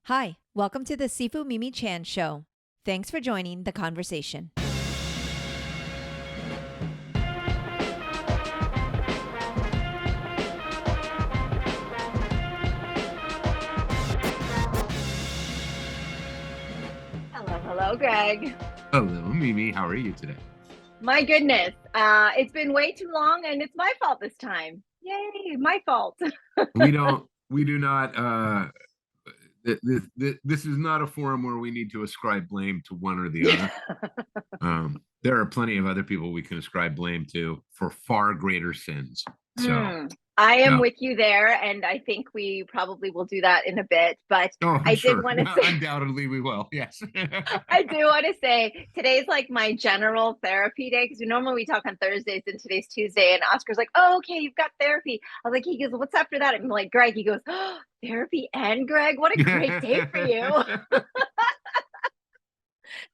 Hi, welcome to the Sifu MImi Chan show. Thanks for joining the conversation. Hello, Greg. Hello, Mimi. How are you today? My goodness, it's been way too long, and it's my fault this time. Yay, my fault. We do not. This is not a forum where we need to ascribe blame to one or the other. There are plenty of other people we can ascribe blame to for far greater sins. So I am yeah. with you there, and I think we probably will do that in a bit. But I did want to say, undoubtedly we will. Yes, I do want to say today's like my general therapy day because normally we talk on Thursdays, and today's Tuesday. And Oscar's like, "Oh, okay, you've got therapy." I was like, "He goes, what's after that?" I'm like, "Greg." He goes, "Oh, therapy and Greg. What a great day for you."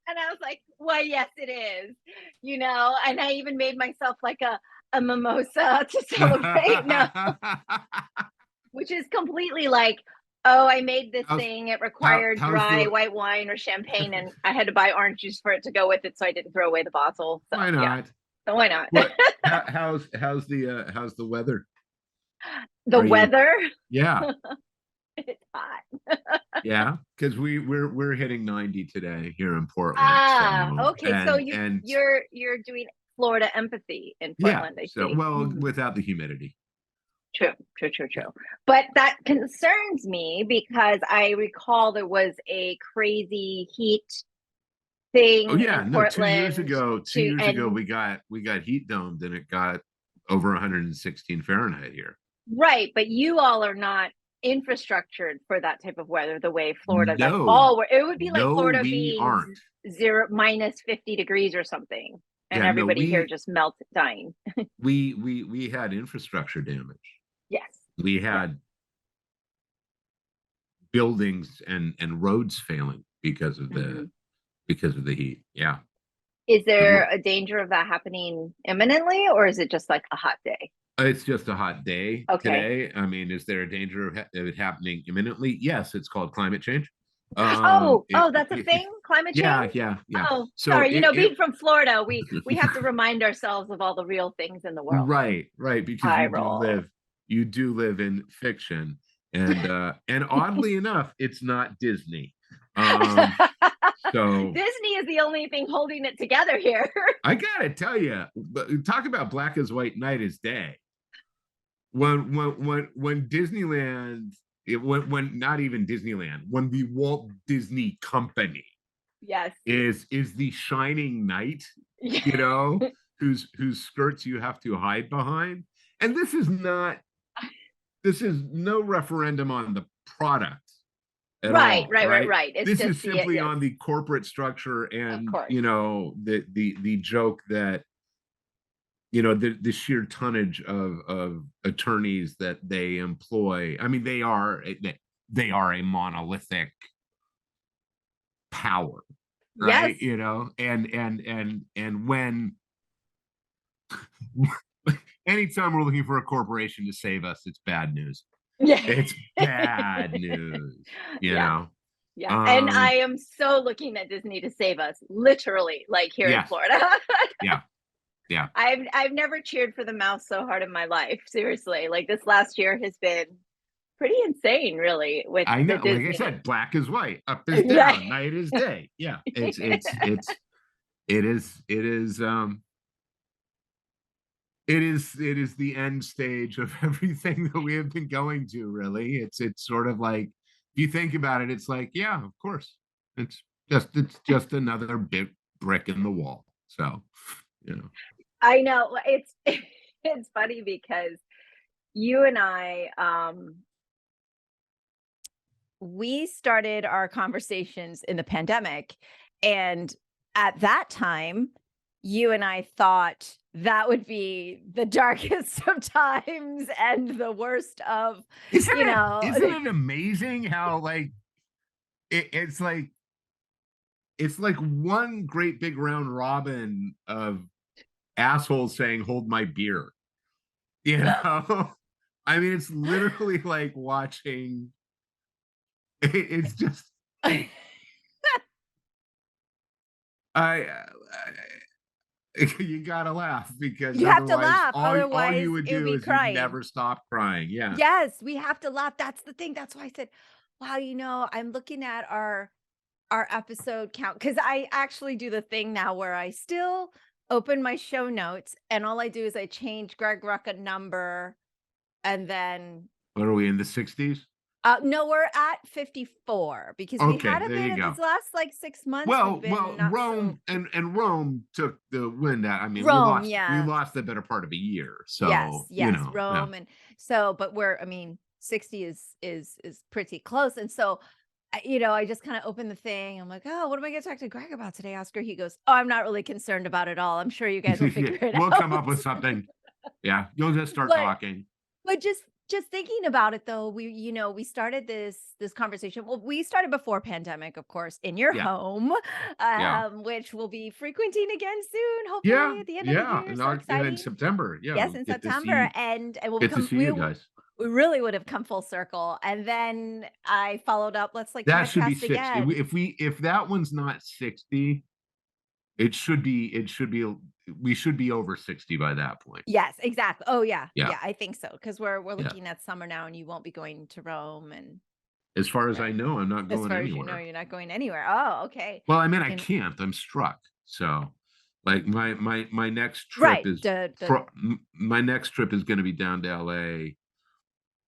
And I was like, "Why, yes, it is." And I even made myself like a mimosa to celebrate. No, which is completely like, oh, I made this thing. It required dry white wine or champagne, and I had to buy orange juice for it to go with it, so I didn't throw away the bottle. So, why not? Yeah. So why not? How's the weather? The weather? Yeah. It's hot. Yeah, because we're hitting 90 today here in Portland. Okay. So you're doing Florida empathy in Portland, yeah, I so see. without the humidity. True. But that concerns me because I recall there was a crazy heat thing in Portland. 2 years ago we got heat domed and it got over 116 Fahrenheit here. Right, but you all are not infrastructured for that type of weather the way Florida. No, that's all where it would be like Florida being aren't. minus 50 degrees or something, and everybody here just melts dying. we had infrastructure damage. Yes, we had buildings and roads failing because of the heat. Yeah. Is there a danger of that happening imminently, or is it just like a hot day? It's just a hot day today. I mean, is there a danger of it happening imminently? Yes, it's called climate change. That's a thing? Climate change? Yeah. Oh, so sorry. Being from Florida, we have to remind ourselves of all the real things in the world. Right. Because you do live in fiction. And oddly enough, it's not Disney. So Disney is the only thing holding it together here. I gotta tell you, talk about black as white, night as day. When Disneyland, when not even Disneyland, when the Walt Disney Company, yes, is the shining knight, whose skirts you have to hide behind, and this is no referendum on the product. Right. This is simply on the corporate structure and the joke that the sheer tonnage of attorneys that they employ. I mean, they are a monolithic power, right? Yes. And when anytime we're looking for a corporation to save us, it's bad news. Yeah, it's bad news. You know. Yeah, and I am so looking at Disney to save us, literally, like here in Florida. Yeah. I've never cheered for the mouse so hard in my life. Seriously, like this last year has been pretty insane, really. With I know, like I said, black is white, up is down, night is day. Yeah, it is the end stage of everything that we have been going to. Really, it's sort of like, if you think about it, it's like, yeah, of course, it's just another big brick in the wall. So, I know it's funny because you and I, we started our conversations in the pandemic, and at that time, you and I thought that would be the darkest of times and the worst of, isn't it amazing how like it's like one great big round robin of assholes saying hold my beer, I mean, it's literally like watching It's just I you gotta laugh because You have to otherwise laugh, all you otherwise would it would do be is you'd crying. never stop crying. Yeah. Yes, we have to laugh. That's the thing. That's why I said, wow, I'm looking at our episode count because I actually do the thing now where I still open my show notes and all I do is I change Greg Rucka number and then What are we in the 60s? no, we're at 54 because we Okay, had a there bit you of go. this last like 6 months. We've been not so Rome and Rome took the wind out. I mean, Rome, we yeah. lost the better part of a year. Yes, So, yes, yeah. Rome and so but I mean, 60 is pretty close. And so I just kind of opened the thing. I'm like, oh, what am I going to talk to Greg about today, Oscar? He goes, oh, I'm not really concerned about it all. I'm sure you guys will Yeah, figure it we'll come up out. with something. Yeah, you'll just start but talking. but just thinking about it though, we started this conversation. Well, we started before pandemic, of course, in your Yeah, home, yeah. which we'll be frequenting again soon, Yeah, hopefully at the end of the yeah. year. And So in exciting. September. Yeah, Yes, we'll in get to September, see and we'll get to become see you guys. we really would have come full circle. And then I followed up, let's like That should be podcast 60. again. If that one's not 60, we should be over 60 by that point. Yes, exactly. Oh yeah. Yeah. Yeah, I think so. Because we're Yeah. looking at summer now and you won't be going to Rome and As far as I right. know, I'm not As going far as you know, anywhere. you're not going anywhere. Oh, okay. Well, I mean, I And can't. I'm struck. So, like my next trip right. is The my next trip is going to be down to LA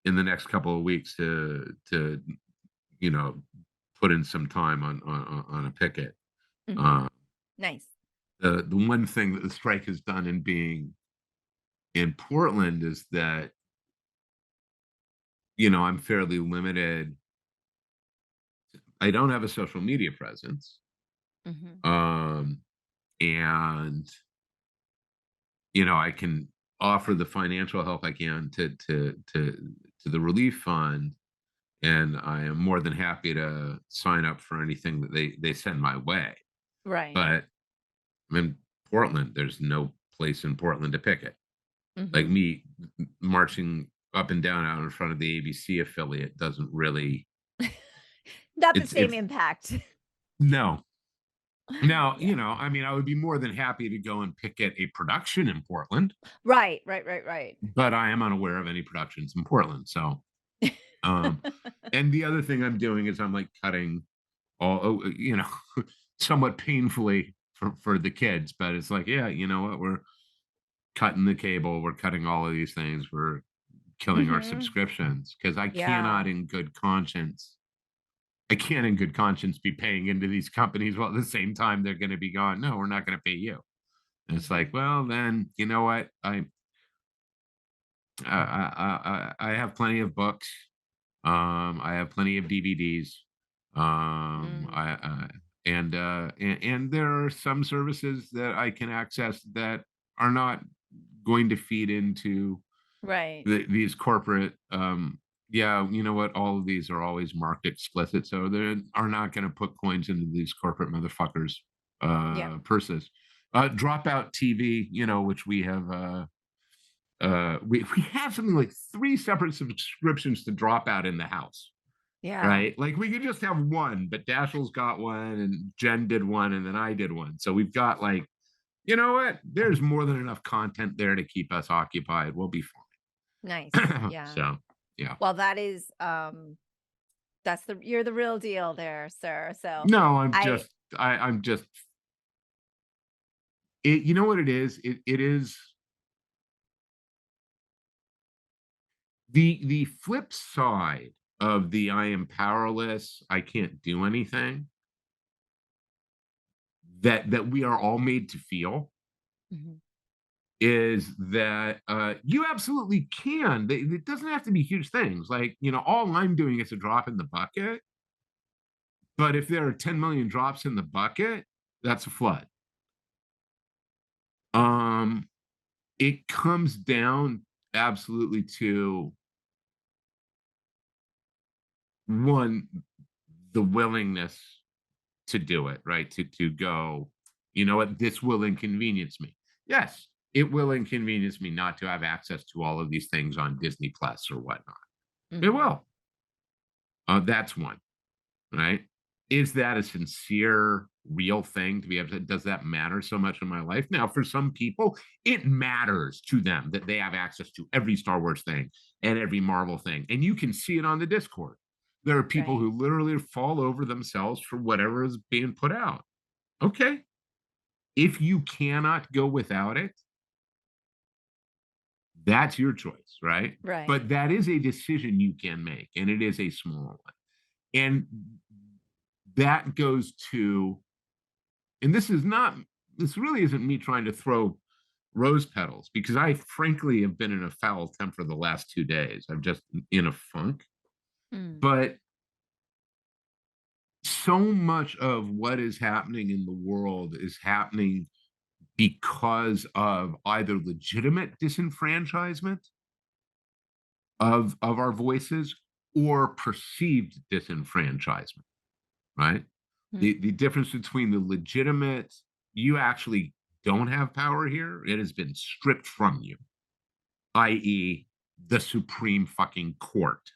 in the next couple of weeks to you know put in some time on a picket. mhm. Uh, Nice. the one thing that the strike has done in being in Portland is that I'm fairly limited. I don't have a social media presence, Mhm. um, and I can offer the financial help I can to the relief fund, and I am more than happy to sign up for anything that they send my way. Right. But I'm in Portland. There's no place in Portland to picket. Like Mhm. me marching up and down out in front of the ABC affiliate doesn't really. Not the same It's impact. no. Now, Yeah. I mean, I would be more than happy to go and picket a production in Portland, Right, right, right, right. but I am unaware of any productions in Portland. So, um, and the other thing I'm doing is I'm like cutting somewhat painfully for the kids, but it's like, yeah, you know what? We're cutting the cable, we're cutting all of these things, we're killing our Mhm. subscriptions because Yeah. I can't in good conscience be paying into these companies while at the same time they're going to be gone. No, we're not going to pay you. And it's like, Mhm. well, then you know what? I have plenty of books. I have plenty of DVDs. Mhm. And there are some services that I can access that are not going to feed into Right. these corporate. Yeah, you know what? All of these are always marked explicit, so they are not going to put coins into these corporate motherfuckers' Yeah. purses. Dropout TV, which we have. We have something like 3 separate subscriptions to Dropout in the house, Yeah. right? Like, we could just have one, but Dashiell's got one, and Jen did one, and then I did one. So we've got, like, you know what? There's more than enough content there to keep us occupied. We'll be Nice. fine. Yeah. So, yeah. Well, you're the real deal there, sir. So No, I I'm just it you know what it is? It is the flip side of the "I am powerless, I can't do anything," that we are all made to feel mhm. is that, you absolutely can. It doesn't have to be huge things, like, all I'm doing is a drop in the bucket, but if there are 10,000,000 drops in the bucket, that's a flood. Um, it comes down absolutely to, 1, the willingness to do it, right? To go, you know what, this will inconvenience me. Yes, it will inconvenience me not to have access to all of these things on Disney Plus or whatnot. It Mhm. will. That's one. right? Is that a sincere, real thing to be able to, does that matter so much in my life? Now, for some people, it matters to them that they have access to every Star Wars thing and every Marvel thing. And you can see it on the Discord. There are people Right. who literally fall over themselves for whatever is being put out. Okay. If you cannot go without it, that's your choice, right? Right. But that is a decision you can make, and it is a small one. And that goes to, and this really isn't me trying to throw rose petals, because I frankly have been in a foul temper the last 2 days. I'm just in a funk. Mm. But so much of what is happening in the world is happening because of either legitimate disenfranchisement of our voices or perceived disenfranchisement, right? Mm. The difference between the legitimate, you actually don't have power here, it has been stripped from you, i.e., the Supreme fucking court,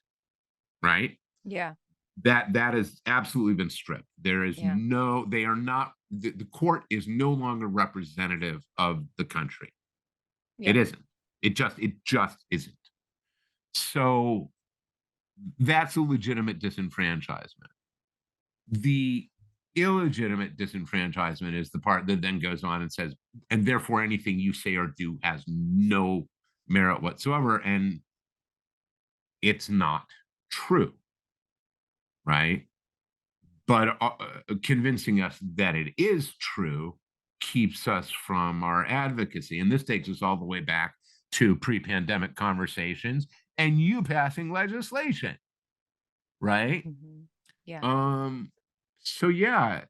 right? Yeah. That has absolutely been stripped. There is Yeah. no, they are not, the court is no longer representative of the country. Yeah. It isn't. It just isn't. So that's a legitimate disenfranchisement. The illegitimate disenfranchisement is the part that then goes on and says, and therefore anything you say or do has no merit whatsoever. And it's not true, right? But convincing us that it is true keeps us from our advocacy. And this takes us all the way back to pre-pandemic conversations and you passing legislation, right? Mm-hmm. Yeah. So yeah,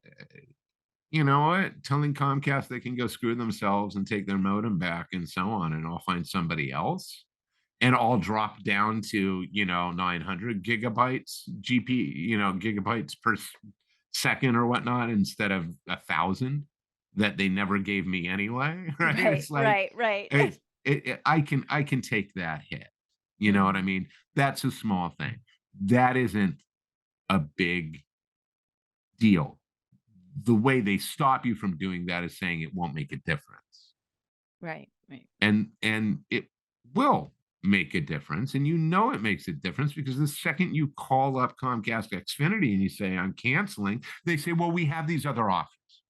you know what? Telling Comcast they can go screw themselves and take their modem back and so on, and I'll find somebody else. And I'll drop down to, 900 gigabytes gigabytes per second or whatnot instead of 1,000 that they never gave me anyway. Right? Right. It's like Right. Right. I can take that hit. You know what I Mhm. mean? That's a small thing. That isn't a big deal. The way they stop you from doing that is saying it won't make a difference. Right. Right. And it will make a difference, and it makes a difference, because the second you call up Comcast Xfinity and you say I'm canceling, they say, well, we have these other offers.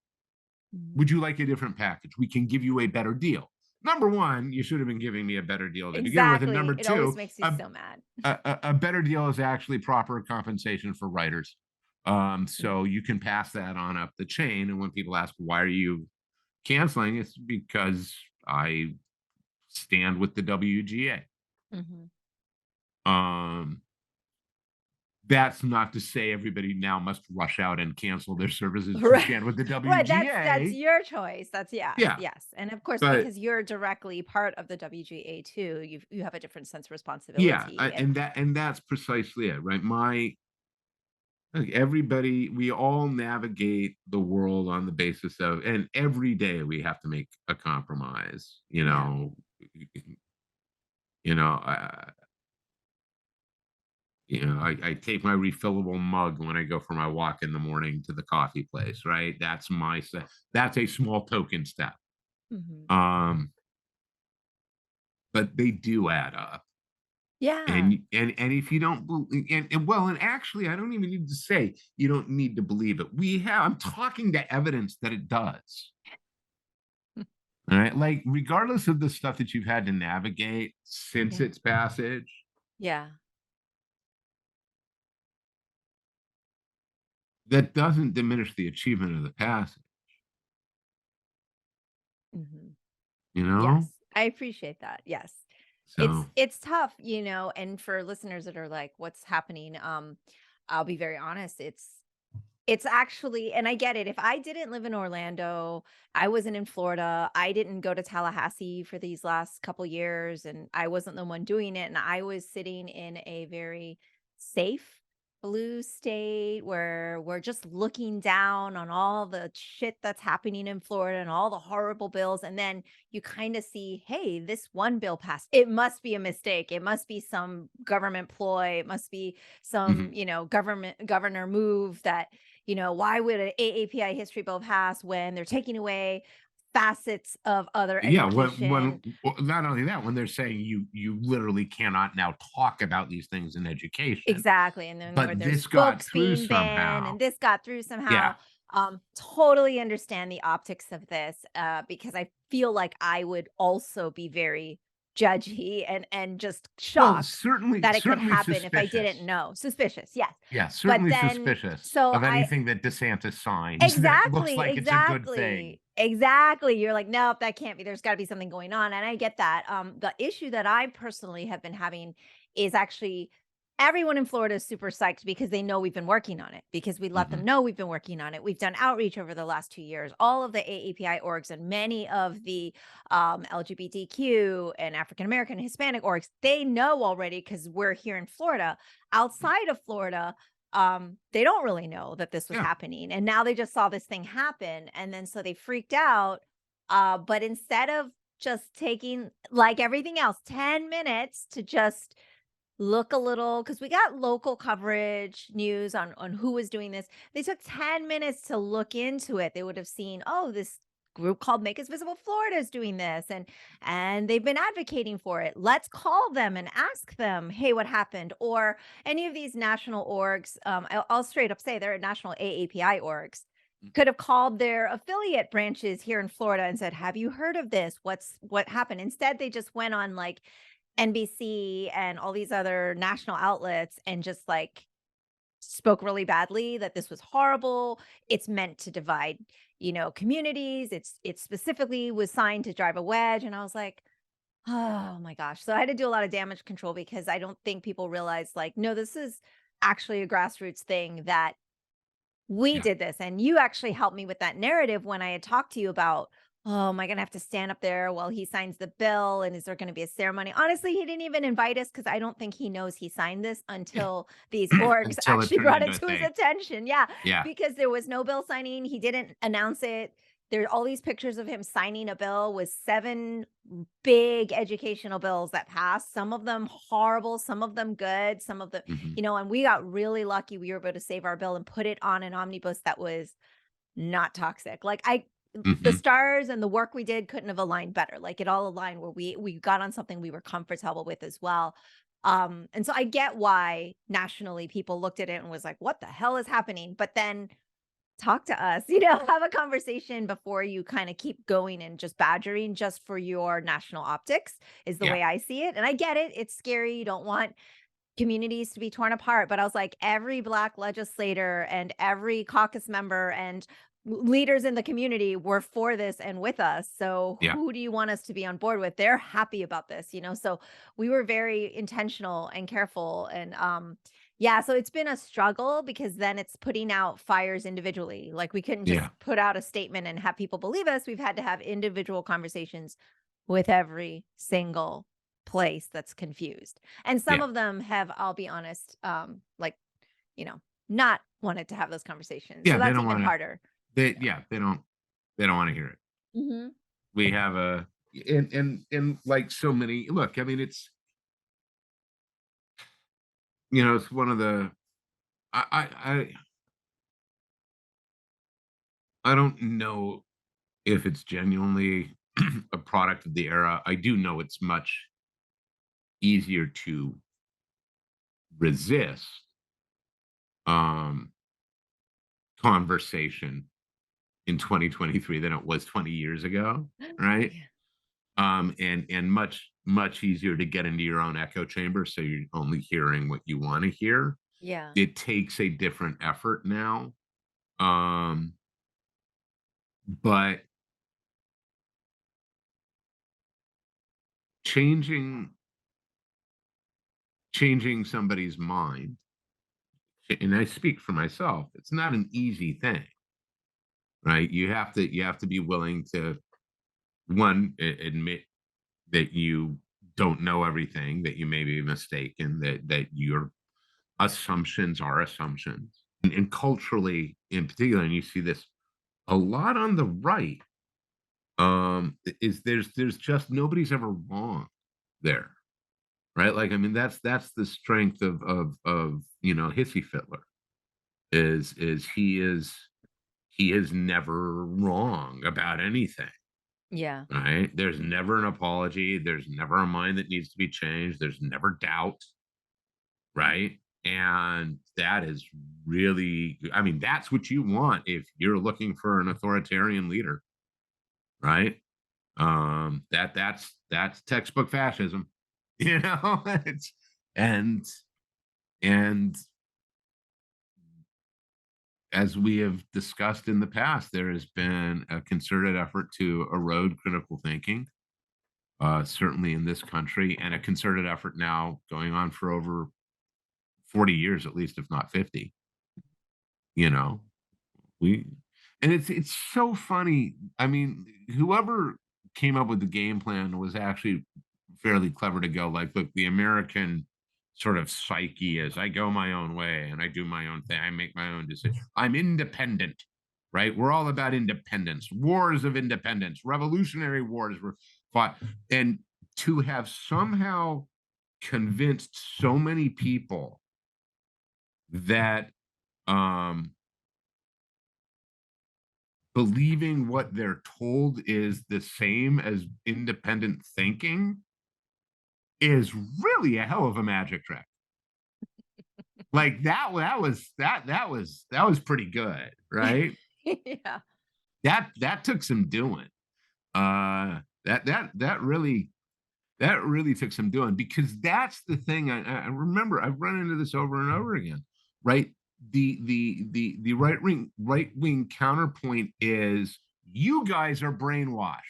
Mhm. Would you like a different package? We can give you a better deal. Number one, you should have been giving me a better deal to begin with, and Exactly. number It always two, makes you a, so mad. a better deal is actually proper compensation for writers. So Mhm. you can pass that on up the chain, and when people ask why are you canceling, it's because I stand with the WGA. Mhm. Um, that's not to say everybody now must rush out and cancel their services to Right. stand with the Right. That's WGA. your choice. That's yes. Yeah, Yes. And of course, but because you're directly part of the WGA too, you have a different sense of yeah, responsibility. And and that's precisely it, right? Like, everybody, we all navigate the world on the basis of, and every day we have to make a compromise. yeah. You know, I take my refillable mug when I go for my walk in the morning to the coffee place, right? That's a small token step. Mhm. Um, but they do add up. Yeah. And if you don't believe, and actually, I don't even need to say you don't need to believe it. I'm talking to evidence that it does. All right. Like, regardless of the stuff that you've had to navigate since Yeah. its passage, Yeah. that doesn't diminish the achievement of the passage, Mhm. you know? Yes, I appreciate that. Yes. So It's tough, and for listeners that are like, what's happening? I'll be very honest. It's actually, and I get it. If I didn't live in Orlando, I wasn't in Florida, I didn't go to Tallahassee for these last couple years, and I wasn't the one doing it, and I was sitting in a very safe blue state where we're just looking down on all the shit that's happening in Florida and all the horrible bills. And then you kind of see, hey, this one bill passed. It must be a mistake. It must be some government ploy. It must be some, governor move that, why would an AAPI history bill pass when they're taking away facets of other education? when not only that, when they're saying you literally cannot now talk about these things in education. Exactly. And then But there's this got books through being banned, somehow. and this got through somehow. Yeah. Totally understand the optics of this, because I feel like I would also be very judgy and just Well, shocked certainly that it could happen if I suspicious. didn't know. Suspicious, yes. Yeah, But certainly then, suspicious so of I anything that DeSantis signs that looks like it's a good thing. exactly. You're like, nope, that can't be. There's got to be something going on, and I get that. The issue that I personally have been having is actually everyone in Florida is super psyched because they know we've been working on it, because we let them know we've been working on it. We've done outreach over the last 2 years. All of the AAPI orgs and many of the LGBTQ and African American, Hispanic orgs, they know already because we're here in Florida. Outside of Florida, they don't really know that this was happening, and now they just saw this thing happen, and then so they freaked out. But instead of just taking, like everything else, 10 minutes to just look a little, because we got local coverage news on who was doing this. They took 10 minutes to look into it. They would have seen, oh, this group called Make Us Visible Florida is doing this, and they've been advocating for it. Let's call them and ask them, hey, what happened? Or any of these national orgs, I'll straight up say they're national AAPI orgs, could have called their affiliate branches here in Florida and said, have you heard of this? What happened? Instead, they just went on like NBC and all these other national outlets and just like spoke really badly that this was horrible. It's meant to divide, communities. It specifically was signed to drive a wedge. And I was like, oh my gosh. So I had to do a lot of damage control because I don't think people realize, like, no, this is actually a grassroots thing that we did this. And you actually helped me with that narrative when I had talked to you about, oh, am I going to have to stand up there while he signs the bill? And is there going to be a ceremony? Honestly, he didn't even invite us because I don't think he knows he signed this until these orgs Until it actually turned brought it into a to his thing. attention. Yeah. Yeah. Because there was no bill signing. He didn't announce it. There are all these pictures of him signing a bill with 7 big educational bills that passed, some of them horrible, some of them good, some of them, and we got really lucky. We were able to save our bill and put it on an omnibus that was not toxic. Like the stars and the work we did couldn't have aligned better. Like it all aligned where we got on something we were comfortable with as well. And so I get why nationally people looked at it and was like, what the hell is happening? But then talk to us, have a conversation before you kind of keep going and just badgering just for your national optics is the way I see it. And I get it. It's scary. You don't want communities to be torn apart. But I was like, every Black legislator and every caucus member and leaders in the community were for this and with us. So who do you want us to be on board with? They're happy about this, so we were very intentional and careful. And so it's been a struggle because then it's putting out fires individually. Like we couldn't just put out a statement and have people believe us. We've had to have individual conversations with every single place that's confused. And some of them have, I'll be honest, not wanted to have those conversations. Yeah, so that's they don't even want harder. They don't want to hear it. We have and like so many, look, I mean, it's it's one of the I don't know if it's genuinely a product of the era. I do know it's much easier to resist conversation in 2023 than it was 20 years ago, right? And much easier to get into your own echo chamber, so you're only hearing what you want to hear. It takes a different effort now, but changing somebody's mind, and I speak for myself, it's not an easy thing, right? You have to be willing to, one, admit that you don't know everything, that you may be mistaken, that you're assumptions are assumptions. And culturally in particular, and you see this a lot on the right, is there's just nobody's ever wrong there. Right. Like, I mean, that's the strength of Hissy Fitler he is never wrong about anything. Yeah. Right. There's never an apology. There's never a mind that needs to be changed. There's never doubt. Right. And that is really, I mean, that's what you want if you're looking for an authoritarian leader. Right. That's textbook fascism. It's and as we have discussed in the past, there has been a concerted effort to erode critical thinking, certainly in this country, and a concerted effort now going on for over 40 years, at least, if not 50. You know, we and it's so funny. I mean, whoever came up with the game plan was actually fairly clever to go like, look, the American sort of psyche is I go my own way and I do my own thing. I make my own decision. I'm independent, right? We're all about independence, wars of independence, revolutionary wars were fought. And to have somehow convinced so many people that believing what they're told is the same as independent thinking is really a hell of a magic trick. Like that was pretty good, right? Yeah. That took some doing. That really took some doing, because that's the thing. I remember I've run into this over and over again, right? The right wing counterpoint is you guys are brainwashed.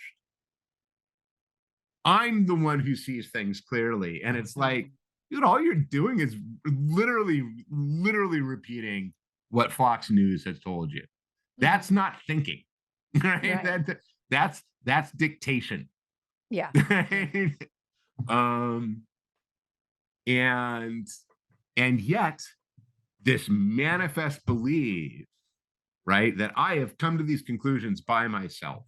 I'm the one who sees things clearly. And it's like, dude, all you're doing is literally repeating what Fox News has told you. That's not thinking. Right? Right. That's dictation. Yeah. Right? And yet this manifest belief, right, that I have come to these conclusions by myself.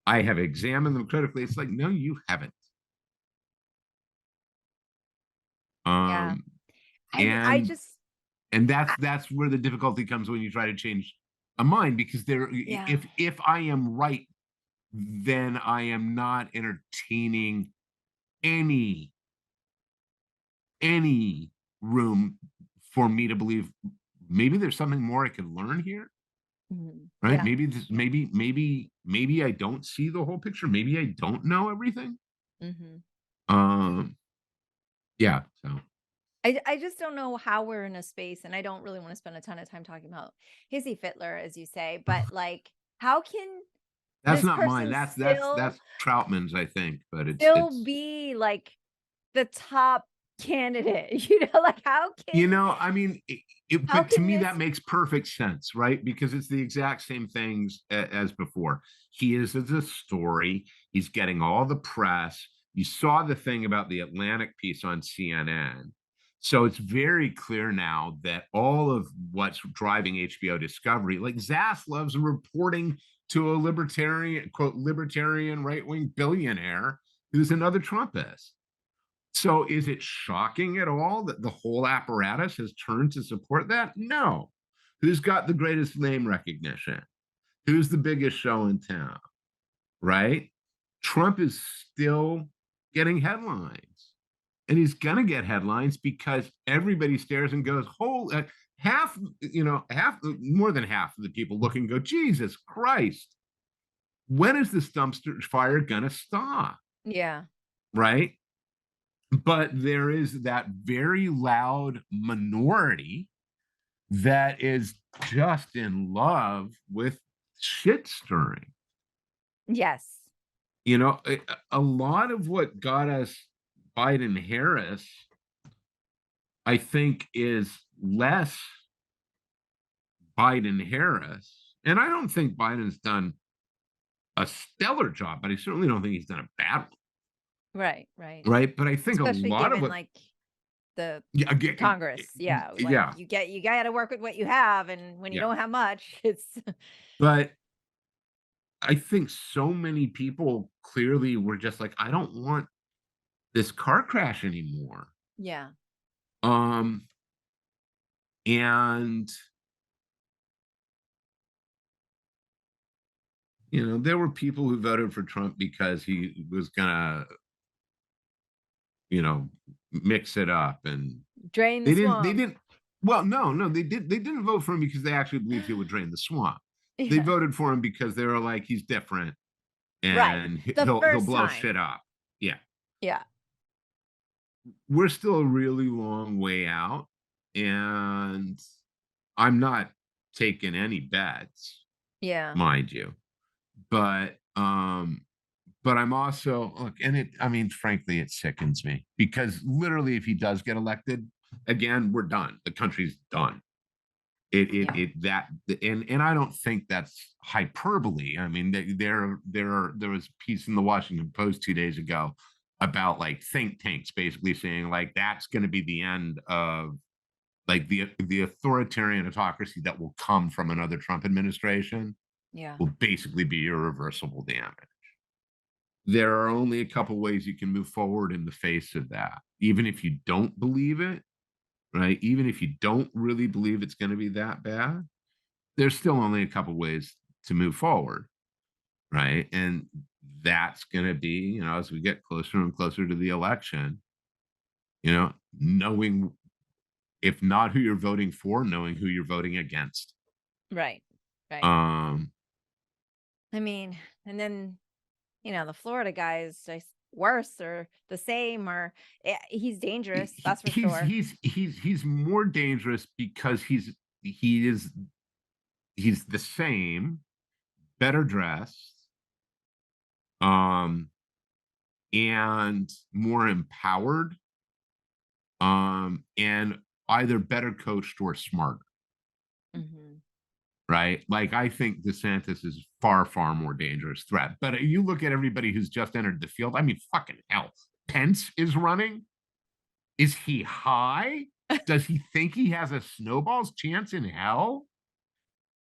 I have examined them critically. It's like, no, you haven't. Yeah. And that's where the difficulty comes when you try to change a mind, because if I am right, then I am not entertaining any room for me to believe maybe there's something more I could learn here. Right? Yeah. Maybe I don't see the whole picture. Maybe I don't know everything. Yeah. So I just don't know how we're in a space, and I don't really want to spend a ton of time talking about Hissy Fitler, as you say, but like, how can that's this not mine. person That's Troutman's, I think, but still be like the top candidate? Like, how can I mean, but to me that makes perfect sense, right? Because it's the exact same things as before. He is a story. He's getting all the press. You saw the thing about the Atlantic piece on CNN. So it's very clear now that all of what's driving HBO Discovery, like Zaslav's reporting to a libertarian, quote, libertarian right-wing billionaire who's another Trumpist. So is it shocking at all that the whole apparatus has turned to support that? No. Who's got the greatest name recognition? Who's the biggest show in town? Right? Trump is still getting headlines. And he's going to get headlines because everybody stares and goes, half, more than half of the people look and go, Jesus Christ, when is this dumpster fire going to stop? Yeah. Right? But there is that very loud minority that is just in love with shit stirring. Yes. A lot of what got us Biden-Harris, I think, is less Biden-Harris. And I don't think Biden's done a stellar job, but I certainly don't think he's done a bad one. Right. Right. But I think especially a lot given of what, like Congress. Yeah. Like you got to work with what you have. And when you don't have much, it's. But I think so many people clearly were just like, I don't want this car crash anymore. Yeah. And you know, there were people who voted for Trump because he was gonna, you know, mix it up, and drain the swamp. They didn't. Well, no, they didn't vote for him because they actually believed he would drain the swamp. Yeah. They voted for him because they were like, he's different, and he'll blow shit up. Yeah. Yeah. We're still a really long way out, and I'm not taking any bets. Yeah. Mind you. But I'm also, look, and I mean, frankly, it sickens me because literally, if he does get elected again, we're done. The country's done. And I don't think that's hyperbole. I mean, there was a piece in the Washington Post 2 days ago about like think tanks basically saying like that's going to be the end of like the authoritarian autocracy that will come from another Trump administration. Yeah. Will basically be irreversible damage. There are only a couple ways you can move forward in the face of that, even if you don't believe it, right? Even if you don't really believe it's going to be that bad, there's still only a couple ways to move forward, right? And that's going to be, you know, as we get closer and closer to the election, you know, knowing if not who you're voting for, knowing who you're voting against. Right. I mean, and then, you know, the Florida guy is just worse or the same, or he's dangerous. That's for sure. He's more dangerous because he's the same, better dressed, and more empowered, and either better coached or smarter. Mm-hmm. Right? Like, I think DeSantis is far more dangerous threat. But you look at everybody who's just entered the field. I mean, fucking hell. Pence is running. Is he high? Does he think he has a snowball's chance in hell?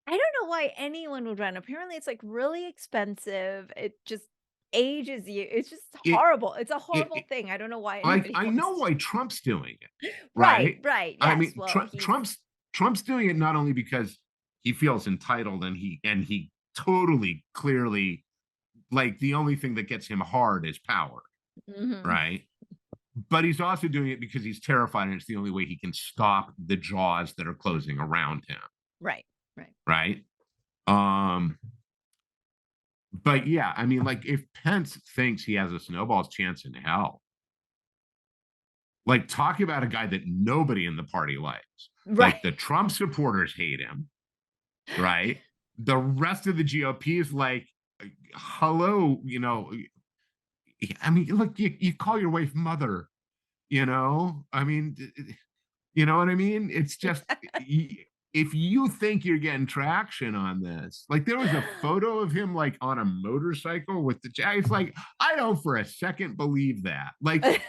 I don't know why anyone would run. Apparently, it's like really expensive. It just ages you. It's just horrible. It's a horrible thing. I don't know why. I know why Trump's doing it. Right. Yes, I mean, Trump's doing it not only because he feels entitled and he totally clearly, like, the only thing that gets him hard is power. Mm-hmm. Right. But he's also doing it because he's terrified, and it's the only way he can stop the jaws that are closing around him. Right. But yeah, I mean, like, if Pence thinks he has a snowball's chance in hell, like, talk about a guy that nobody in the party likes. Right. Like, the Trump supporters hate him. Right. The rest of the GOP is like, hello, you know, I mean, look, you call your wife mother, you know, I mean, you know what I mean? It's just, if you think you're getting traction on this, like, there was a photo of him like on a motorcycle with the jacket. It's like, I don't for a second believe that. Like,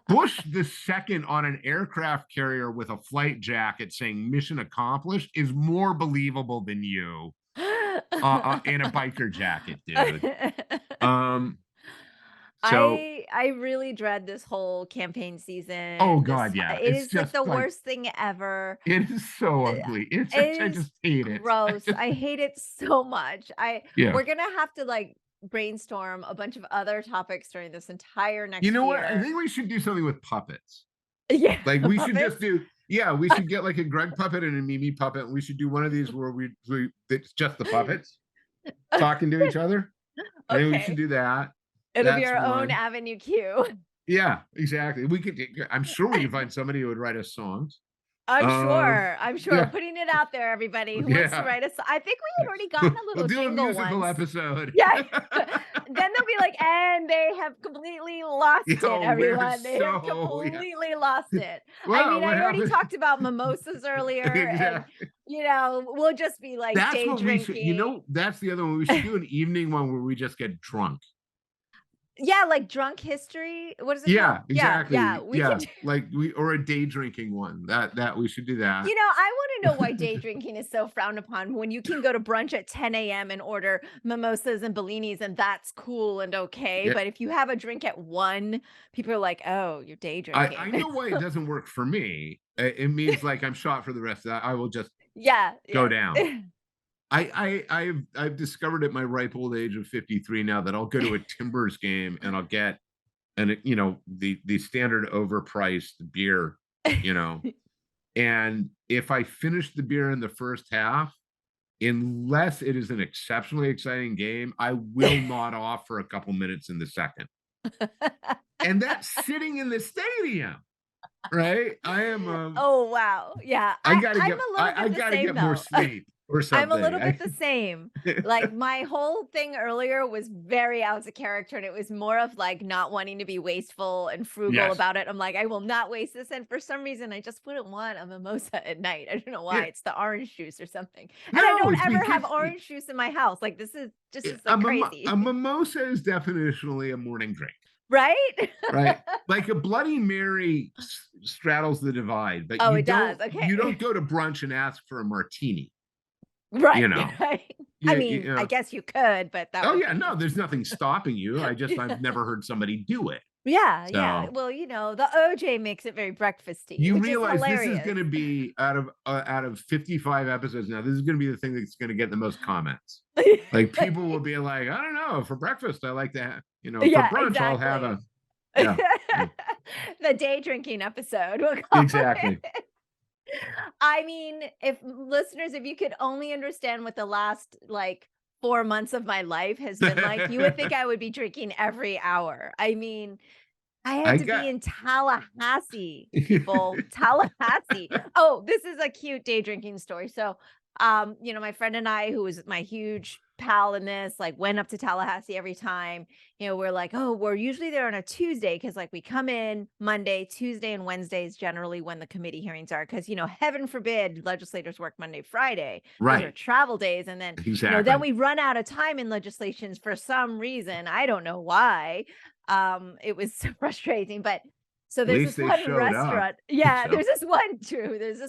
Bush the second on an aircraft carrier with a flight jacket saying mission accomplished is more believable than you in a biker jacket, dude. So I really dread this whole campaign season. Oh God, yeah. It is just like the worst thing ever. It is so ugly. I just hate it. Gross. I hate it so much. We're gonna have to like brainstorm a bunch of other topics during this entire next year. You know what? I think we should do something with puppets. Yeah. Like, we should just do, we should get like a Greg puppet and a Mimi puppet. And we should do one of these where it's just the puppets talking to each other. I think we should do that. It'll be our own Avenue Q. Yeah, exactly. I'm sure we can find somebody who would write us songs. I'm sure. Yeah. Putting it out there, everybody who wants to write us. I think we had already gotten a little jingle do a musical once. Episode. Yeah. Then they'll be like, and they have completely lost it, everyone. They have completely lost it. Well, I mean, I already talked about mimosas earlier. Exactly. And, you know, we'll just be like day drinking. You know, that's the other one. We should do an evening one where we just get drunk. Yeah, like drunk history. What is it Yeah, called? exactly. Yeah, we Yeah, can do. like or a day drinking one. That we should do that. You know, I want to know why day drinking is so frowned upon when you can go to brunch at 10 a.m. and order mimosas and bellinis, and that's cool and okay. Yeah, But if you have a drink at 1, people are like, "Oh, you're day I drinking." know why it doesn't work for me. It means like I'm shot for the rest of that. I will just Yeah, go yeah. down. I've discovered at my ripe old age of 53 now that I'll go to a Timbers game and I'll get the standard overpriced beer, you know. And if I finish the beer in the first half, unless it is an exceptionally exciting game, I will nod off for a couple minutes in the second. And that's sitting in the stadium, right? I am Oh, wow. Yeah. I gotta I'm get a little I bit the gotta same get more though. sleep or I'm a something. little bit the same. Like my whole thing earlier was very out of character and it was more of like not wanting to be wasteful and frugal Yes. about it. I'm like, I will not waste this. And for some reason, I just wouldn't want a mimosa at night. I don't know why. Yeah. It's the orange juice or something. And I No, don't it's ever have because orange juice in my house. Like this is just a like crazy. mimosa is definitionally a morning drink. Right? Right? Like a Bloody Mary straddles the divide, but Oh, you it does. don't Okay. go to brunch and ask for a martini, you Right. know. Right. I You mean, I know. guess you could, but that Oh would yeah, be. no, there's nothing stopping you. I've never heard somebody do it. Yeah, yeah. So Well, the OJ makes it very breakfasty, you which is realize this is hilarious. going to be out of 55 episodes now. This is going to be the thing that's going to get the most comments. Like people will be like, I don't know, for breakfast I like to have, for Yeah, brunch I'll have exactly. a yeah, The day drinking episode, we'll call exactly. it. I mean, if listeners, if you could only understand what the last like 4 months of my life has been like, you would think I would be drinking every hour. I mean, I I had to be got in Tallahassee, people. Tallahassee. Oh, this is a cute day drinking story. So, my friend and I, who was my huge pal in this, like went up to Tallahassee every time. We're like, oh, we're usually there on a Tuesday because like we come in Monday, Tuesday, and Wednesday is generally when the committee hearings are. Because heaven forbid legislators work Monday, Friday. Those are right. travel days, and then then Exactly. we run out of time in legislations for some reason. I don't know why. It was so frustrating, but so At there's least this they one showed up. restaurant. Yeah, So there's this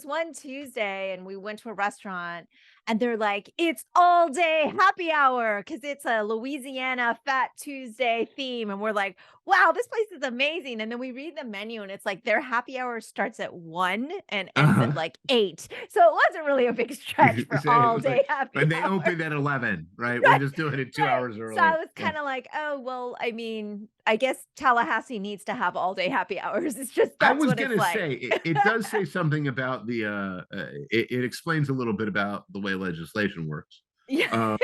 one Tuesday, and we went to a restaurant, and they're like, it's all day happy hour because it's a Louisiana Fat Tuesday theme. And we're like, wow, this place is amazing. And then we read the menu, and it's like their happy hour starts at 1 and ends at like 8. So it wasn't really a big stretch for Say it all was day like, happy but they hour. opened at 11, right? We're Right. just doing it 2 Right. hours So I early. was Yeah. kind of like, oh, well, I mean, I guess Tallahassee needs to have all day happy hours. It's just I that's was what it's gonna like. say it does say something about it explains a little bit about the way legislation works. Yeah. Uh,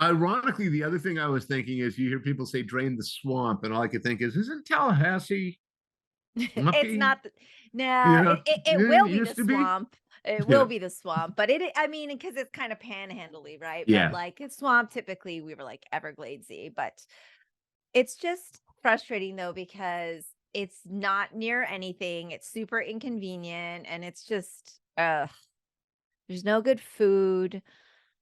Ironically, the other thing I was thinking is you hear people say drain the swamp, and all I could think is, isn't Tallahassee It's swampy? not no, Yeah, it will it be the used to be. swamp. It Yeah, will be the swamp, but I mean, because it's kind of panhandly, right? But yeah. like it's swamp, typically we were like Evergladesy, but it's just frustrating though because it's not near anything. It's super inconvenient, and it's just there's no good food.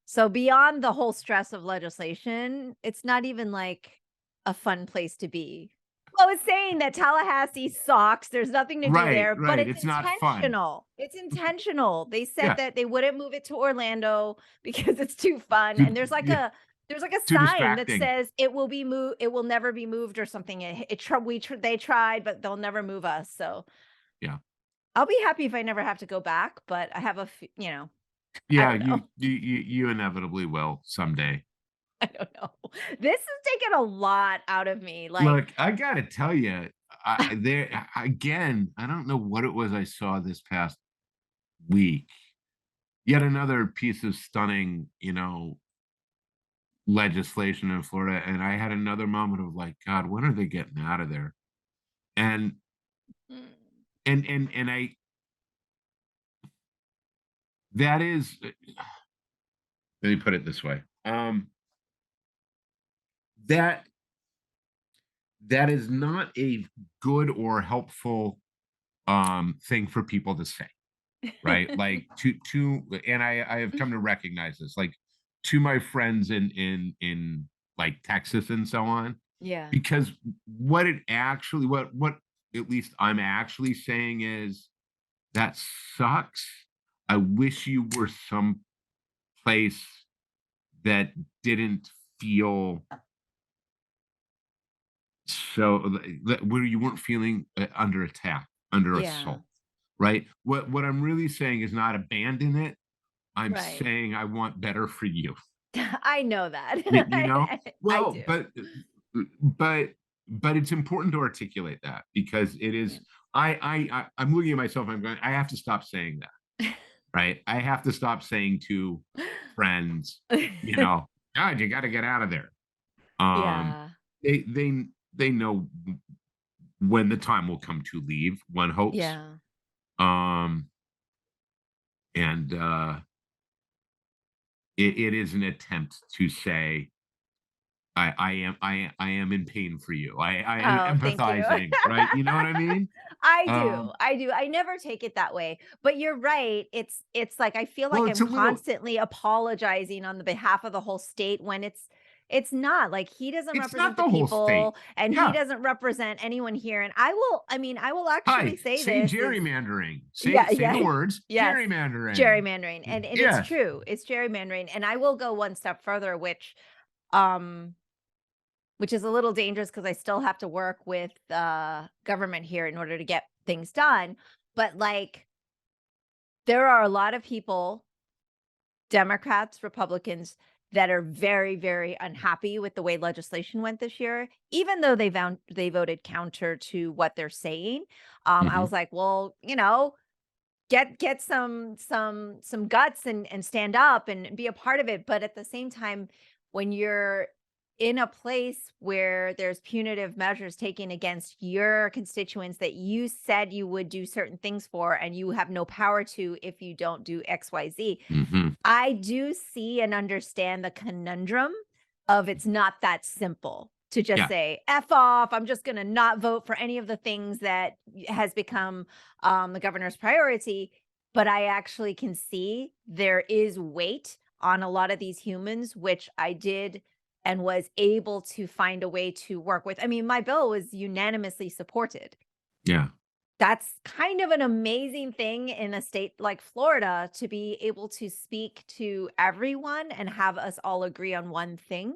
So beyond the whole stress of legislation, it's not even like a fun place to be. Well, I was saying that Tallahassee sucks. There's nothing to do Right, there, but right. it's It's not fun. intentional. It's intentional. They said Yeah, that they wouldn't move it to Orlando because it's too fun. too, And yeah, there's like a too sign that distracting. says it will be moved. It will never be moved or something. They tried, but they'll never move us. So Yeah, I'll be happy if I never have to go back. But I have I yeah. don't know. You inevitably will someday. I don't know. This has taken a lot out of me. Like, Look, I gotta tell you, there again. I don't know what it was I saw this past week. Yet another piece of stunning, legislation in Florida, and I had another moment of like, God, when are they getting out of there? And mm, and I that is, let me put it this way. That that is not a good or helpful thing for people to say, right? Like to and I have come to recognize this, like to my friends in like Texas and so on. Yeah. Because what it actually, what at least I'm actually saying is, that sucks. I wish you were some place that didn't feel so where you weren't feeling under attack, under Yeah. assault, right? What I'm really saying is not abandon it. I'm Right. saying I want better for you. I know that. You know? I Well, do. but but it's important to articulate that, because it Yeah. is, I'm looking at myself, I'm going, I have to stop saying that, right? I have to stop saying to friends, you know, God, you got to get out of there. Um, Yeah. they they know when the time will come to leave, one hopes. Yeah. Um, and it is an attempt to say, I am in pain for you. I am Oh, thank you. empathizing, right? You know what I mean? I do. Um, I do. I never take it that way. But you're right. It's like I feel well, like it's I'm a little, constantly apologizing on the behalf of the whole state when it's not. Like he doesn't it's represent not the the whole state. people and he Yeah. doesn't represent anyone here. And I will Hi, actually say say this is gerrymandering. yeah, Say the yeah. words Yes. gerrymandering. Gerrymandering. And it's Yes. true. It's gerrymandering. And I will go one step further, um which is a little dangerous because I still have to work with government here in order to get things done. But like, there are a lot of people, Democrats, Republicans, that are very, very unhappy with the way legislation went this year, even though they voted counter to what they're saying. I Mhm. was like, well, get some guts and stand up and be a part of it. But at the same time, when you're in a place where there's punitive measures taken against your constituents that you said you would do certain things for and you have no power to if you don't do XYZ, Mhm. I do see and understand the conundrum of it's not that simple to just Yeah. say F off. I'm just going to not vote for any of the things that has become the governor's priority. But I actually can see there is weight on a lot of these humans, which I did and was able to find a way to work with. I mean, my bill was unanimously supported. Yeah. That's kind of an amazing thing in a state like Florida to be able to speak to everyone and have us all agree on one thing.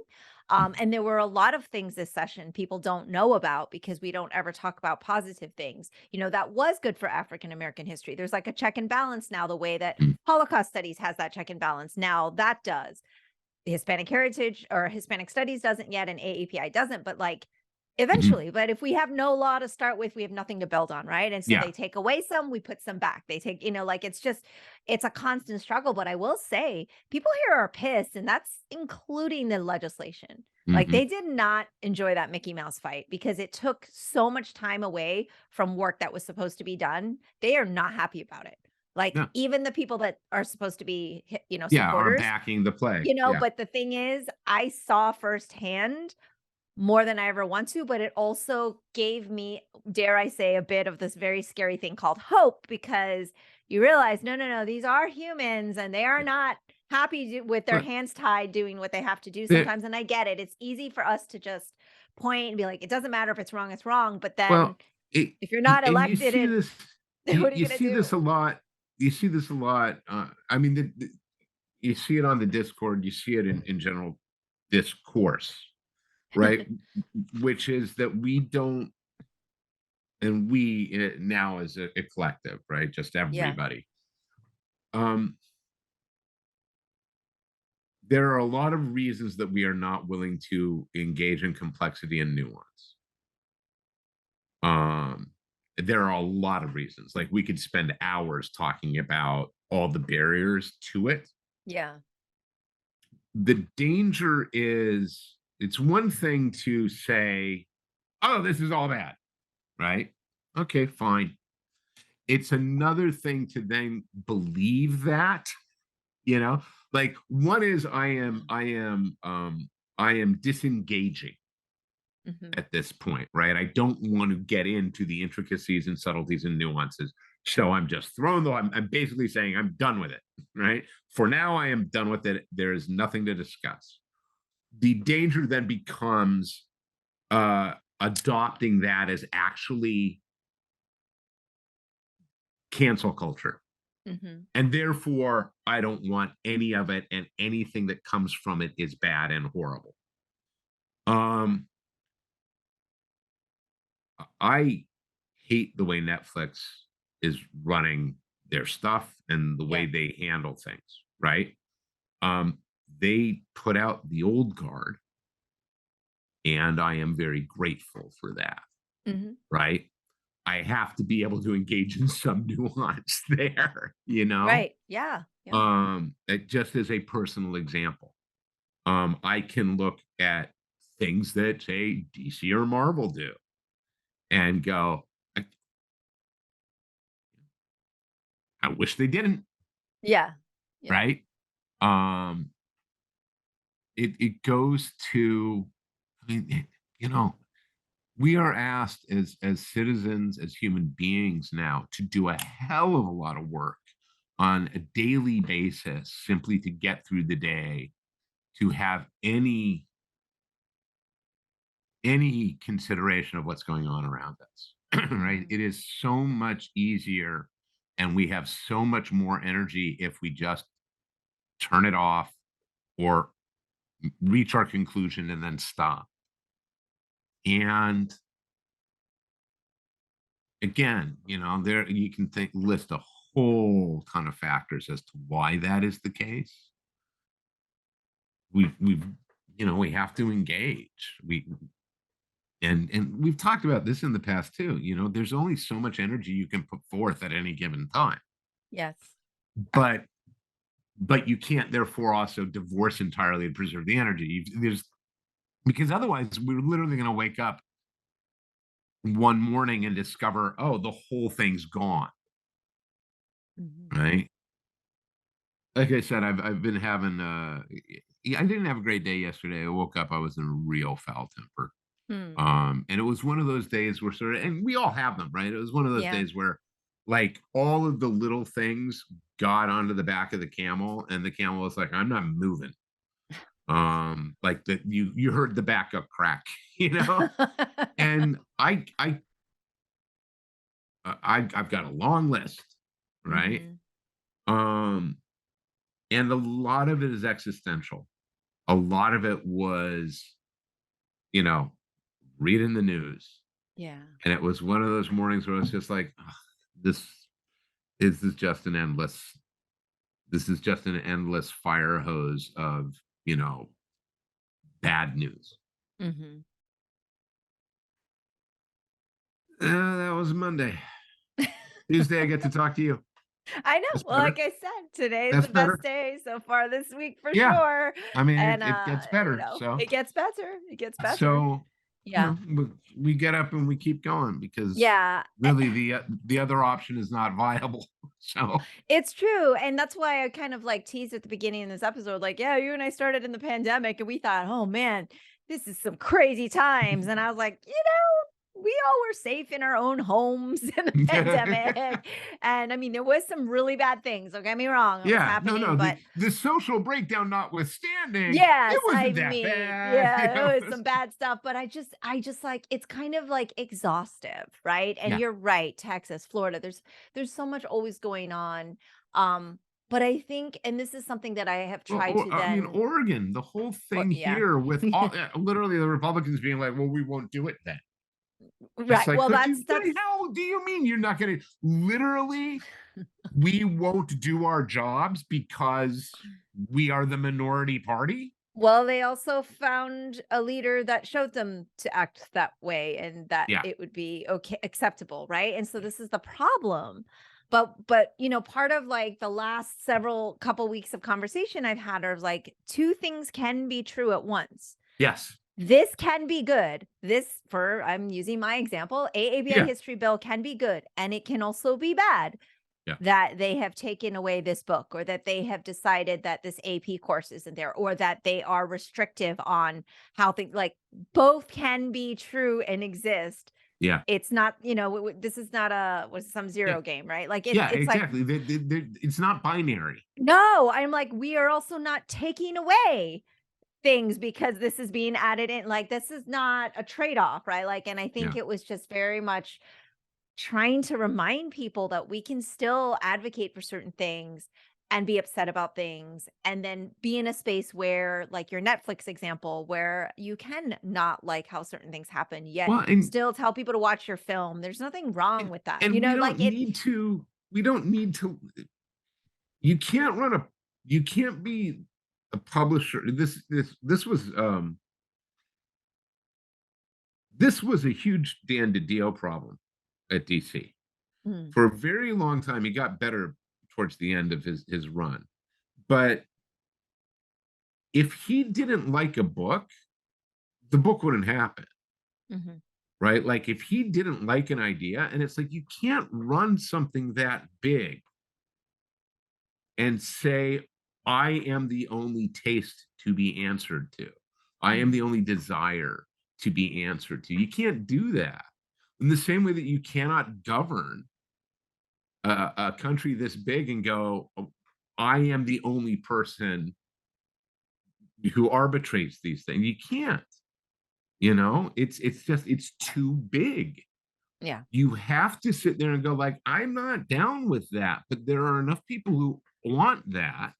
And there were a lot of things this session people don't know about because we don't ever talk about positive things. That was good for African American history. There's like a check and balance now, the way that Mm. Holocaust studies has that check and balance. Now that does. Hispanic heritage or Hispanic studies doesn't yet, and AAPI doesn't, but like Mhm. eventually. But if we have no law to start with, we have nothing to build on, right? And so Yeah. they take away some, we put some back. They take, like it's a constant struggle. But I will say, people here are pissed, and that's including the legislation. Like Mhm. they did not enjoy that Mickey Mouse fight because it took so much time away from work that was supposed to be done. They are not happy about it. Like Yeah. even the people that are supposed to be, Yeah, are supporters, backing the play. Yeah. but the thing is, I saw firsthand more than I ever want to, but it also gave me, dare I say, a bit of this very scary thing called hope because you realize, no, no, no, these are humans and they are not happy with their But hands tied doing what they have to do the sometimes. And I get it. It's easy for us to just point and be like, it doesn't matter if it's wrong, it's wrong. But then well, it if you're not and you elected, see and this, what are you you going to see this do? a lot. You see this a lot. I mean, you see it on the Discord. You see it in general discourse, right? Which is that we don't, and we now as a collective, right? Just Yeah. everybody. Um, there are a lot of reasons that we are not willing to engage in complexity and nuance. Um, there are a lot of reasons. Like we could spend hours talking about all the barriers to it. Yeah. The danger is, it's one thing to say, oh, this is all bad, right? Okay, fine. It's another thing to then believe that, you know, like one is I am disengaging Hmm. at this point, right? I don't want to get into the intricacies and subtleties and nuances. So I'm just throwing the, I'm basically saying I'm done with it, right? For now, I am done with it. There is nothing to discuss. The danger then becomes adopting that as actually cancel culture. And therefore, I don't want any of it, and anything that comes from it is bad and horrible. I hate the way Netflix is running their stuff and the way they handle things, right? They put out the old guard, and I am very grateful for that, right? I have to be able to engage in some nuance there, you know? Right. Yeah. Yeah. Just as a personal example, I can look at things that, say, DC or Marvel do and go, I wish they didn't, Yeah. Yeah. right? Um, it goes to, I mean, you know, we are asked as citizens, as human beings now, to do a hell of a lot of work on a daily basis simply to get through the day, to have any consideration of what's going on around us. Right? It is so much easier, and we have so much more energy if we just turn it off or reach our conclusion and then stop. And again, there you can list a whole ton of factors as to why that is the case. We have to engage. And we've talked about this in the past too. There's only so much energy you can put forth at any given time. Yes. But you can't therefore also divorce entirely and preserve the energy. Because otherwise we're literally going to wake up one morning and discover, oh, the whole thing's gone. Right? Like I said, I've been having I didn't have a great day yesterday. I woke up, I was in a real foul temper. And it was one of those days where and we all have them, right? It was one of those days where like all of the little things got onto the back of the camel, and the camel was like, I'm not moving. Like that you heard the backup crack, and I've got a long list, right? And a lot of it is existential. A lot of it was, reading the news. Yeah. And it was one of those mornings where I was just like, this is just an endless fire hose of, bad news. That was Monday. Tuesday, I get to talk to you. I know. That's Well, better. like I said, today's That's the better. best day so far this week for Yeah. sure. I mean, And it gets better. So it gets better. It gets better. So yeah. We get up and we keep going, because Yeah. really the other option is not viable. So It's true. And that's why I kind of like teased at the beginning of this episode, like, yeah, you and I started in the pandemic and we thought, oh man, this is some crazy times. And I was like, we all were safe in our own homes in the pandemic. And I mean, there was some really bad things. Don't get me wrong. It was happening, but the social breakdown notwithstanding, yes, it wasn't I that mean, bad. yeah, there was some bad stuff, but I just like, it's kind of like exhaustive, right? And you're right, Texas, Florida, there's so much always going on. But I think, and this is something that I have tried to then. I mean, Oregon, the whole thing here with all, literally the Republicans being like, well, we won't do it then. Right. Like, well, what that's the hell do you mean you're not going to literally? We won't do our jobs because we are the minority party. Well, they also found a leader that showed them to act that way, and that it would be acceptable, right? And so this is the problem. But part of like the last couple weeks of conversation I've had are like, two things can be true at once. Yes. This can be good. I'm using my example, AAPI history bill can be good, and it can also be bad. That they have taken away this book, or that they have decided that this AP course isn't there, or that they are restrictive on how things, like, both can be true and exist. Yeah. It's not, this is not some zero game, right? Like, it's exactly. like, it's not binary. no, I'm like, we are also not taking away things because this is being added in. Like, this is not a trade-off, right? Like, and I think Yeah. it was just very much trying to remind people that we can still advocate for certain things and be upset about things, and then be in a space where, like your Netflix example, where you can not like how certain things happen, yet Well, and still tell people to watch your film. There's nothing wrong with that. You we know, don't like it. need to. We don't need to. You can't run a. You can't be a publisher. This was a huge Dan DiDio problem at DC. Mm, For a very long time. He got better towards the end of his run, but if he didn't like a book, the book wouldn't happen, mhm, right? Like if he didn't like an idea, and it's like you can't run something that big and say, I am the only taste to be answered to. I am the only desire to be answered to. You can't do that. In the same way that you cannot govern a country this big and go, "Oh, I am the only person who arbitrates these things." You can't. It's too big. yeah. You have to sit there and go like, I'm not down with that, but there are enough people who want that,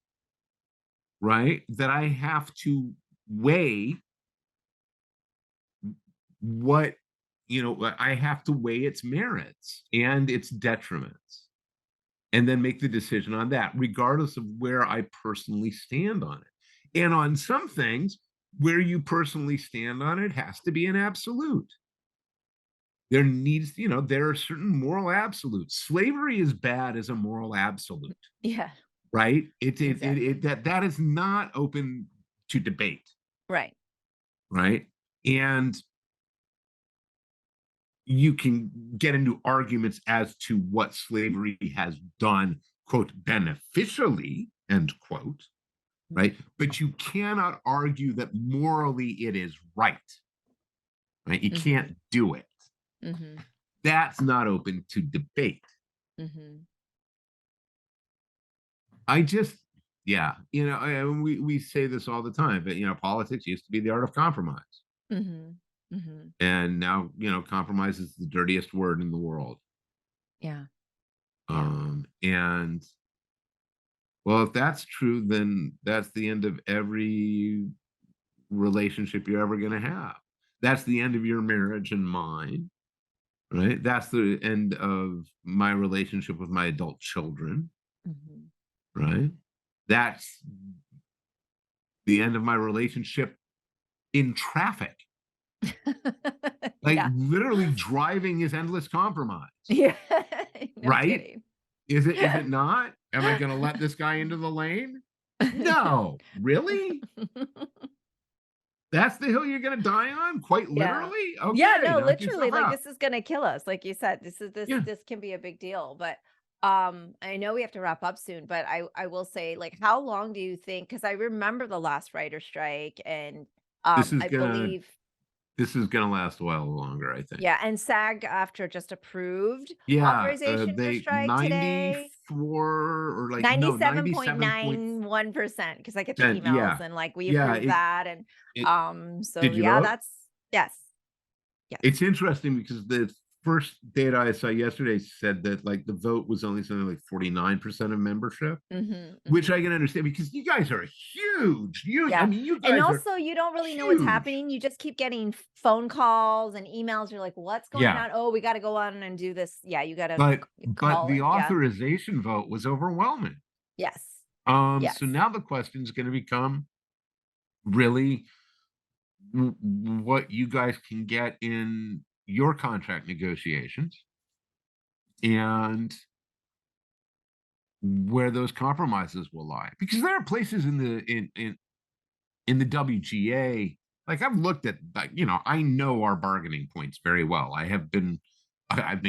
right? That I have to weigh what, I have to weigh its merits and its detriments, and then make the decision on that, regardless of where I personally stand on it. And on some things, where you personally stand on it has to be an absolute. There are certain moral absolutes. Slavery is bad as a moral absolute, Yeah. right? Exactly. That is not open to debate, Right. right? And you can get into arguments as to what slavery has done, quote, beneficially, end quote, right? But you cannot argue that morally it is right, right? You can't do it. Mm-hmm. That's not open to debate. Mm-hmm. I just, yeah, we say this all the time, but politics used to be the art of compromise, Mm-hmm. Mm-hmm. and now compromise is the dirtiest word in the world. Yeah. Yeah. And well, if that's true, then that's the end of every relationship you're ever going to have. That's the end of your marriage and mine, right? That's the end of my relationship with my adult children, Mm-hmm. right? That's the end of my relationship in traffic. Like Yeah. literally driving is endless compromise, Yeah. No right? kidding. Is it not? Am I going to let this guy into the lane? No, really? That's the hill you're going to die on? Quite Yeah. literally? Yeah, Okay, no, knock literally, yourself like, out. this is gonna kill us. Like you said, Yeah. this can be a big deal. But I know we have to wrap up soon, but I will say, like, how long do you think? Because I remember the last writer strike, and This is I gonna believe, this is gonna last a while longer, I think. yeah, and SAG after just approved Yeah, authorization for they strike today. 94 or like no 97%. 97.91%, because I get the emails Yeah. and like we Yeah, approve that. And it so did you yeah, vote? that's yes. Yes. It's interesting because the first data I saw yesterday said that like the vote was only something like 49% of membership, Mhm, which I mhm. can understand because you guys are huge. I Yeah, mean, you and guys are also you don't really know what's huge. happening. You just keep getting phone calls and emails. You're like, "What's going Yeah. on? Oh, we gotta go on and do this." Yeah, you gotta But call the it. Yeah. authorization vote was overwhelming. Yes. So Yes. now the question is going to become really what you guys can get in your contract negotiations and where those compromises will lie, because there are places in the WGA, like I've looked at, like, I know our bargaining points very well. I've been